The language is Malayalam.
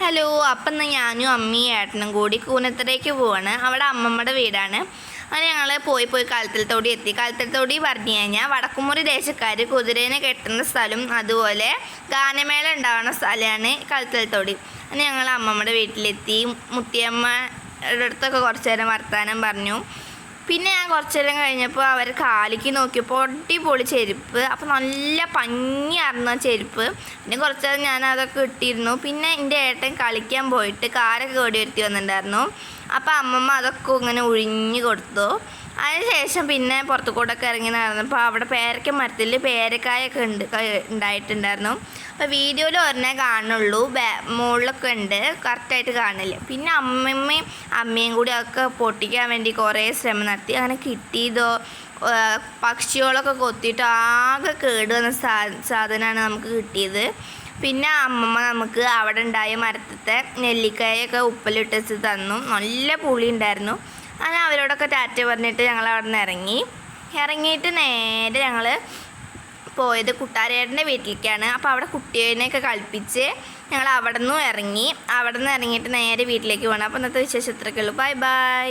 ഹലോ. അപ്പം എന്നാൽ ഞാനും അമ്മയും ഏട്ടനും കൂടി കൂനത്തറയ്ക്ക് പോവാണ്. അവിടെ അമ്മമ്മയുടെ വീടാണ്. അങ്ങനെ ഞങ്ങൾ പോയി കളത്തിൽത്തോടി എത്തി. കളത്തിൽത്തോടി പറഞ്ഞു കഴിഞ്ഞാൽ വടക്കുമുറി ദേശക്കാർ കുതിരേനെ കെട്ടുന്ന സ്ഥലം, അതുപോലെ ഗാനമേള ഉണ്ടാവുന്ന സ്ഥലമാണ് കളത്തിൽത്തോടി. അങ്ങനെ ഞങ്ങൾ അമ്മമ്മയുടെ വീട്ടിലെത്തി. മുത്തിയമ്മയുടെ അടുത്തൊക്കെ കുറച്ച് നേരം വർത്താനം പറഞ്ഞു. പിന്നെ ഞാൻ കുറച്ച് നേരം കഴിഞ്ഞപ്പോൾ അവർ കാലിക്ക് നോക്കിയപ്പോൾ അടിപൊളി ചെരുപ്പ്. അപ്പോൾ നല്ല ഭംഗിയായിരുന്ന ചെരുപ്പ്. പിന്നെ കുറച്ച് നേരം ഞാൻ അതൊക്കെ ഇട്ടിരുന്നു. പിന്നെ എൻ്റെ ഏട്ടൻ കളിക്കാൻ പോയിട്ട് കാരൊക്കെ ഓടി വരുത്തി വന്നിട്ടുണ്ടായിരുന്നു. അപ്പോൾ അമ്മമ്മ അതൊക്കെ ഇങ്ങനെ ഒഴിഞ്ഞു കൊടുത്തു. അതിനുശേഷം പിന്നെ പുറത്തു കൂടെയൊക്കെ ഇറങ്ങി നടന്നപ്പോൾ അവിടെ പേരക്ക മരത്തിൽ പേരക്കായൊക്കെ ഉണ്ടായിട്ടുണ്ടായിരുന്നു. അപ്പോൾ വീഡിയോയിൽ ഒരെണ്ണേ കാണുള്ളൂ, മുകളിലൊക്കെ ഉണ്ട്, കറക്റ്റായിട്ട് കാണില്ല. പിന്നെ അമ്മയും കൂടി അതൊക്കെ പൊട്ടിക്കാൻ വേണ്ടി കുറേ ശ്രമം നടത്തി. അങ്ങനെ കിട്ടിയതോ പക്ഷികളൊക്കെ കൊത്തിയിട്ട് ആകെ കേടുവന്ന സാധനമാണ് നമുക്ക് കിട്ടിയത്. പിന്നെ അമ്മമ്മ നമുക്ക് അവിടെ ഉണ്ടായ മരത്തത്തെ നെല്ലിക്കായൊക്കെ ഉപ്പിലിട്ട് വെച്ച് തന്നു. നല്ല പുളി ഉണ്ടായിരുന്നു. അങ്ങനെ അവരോടൊക്കെ ടാറ്റ പറഞ്ഞിട്ട് ഞങ്ങൾ അവിടെ നിന്ന് ഇറങ്ങിയിട്ട് നേരെ ഞങ്ങൾ പോയത് കുട്ടാരേട്ടൻ്റെ വീട്ടിലേക്കാണ്. അപ്പോൾ അവിടെ കുട്ടിയെയൊക്കെ കളിപ്പിച്ച് ഞങ്ങൾ അവിടെ നിന്ന് ഇറങ്ങിയിട്ട് നേരെ വീട്ടിലേക്ക് പോകണം. അപ്പോൾ ഇന്നത്തെ വിശേഷം ഇത്രയൊക്കെ ഉള്ളൂ. Bye bye.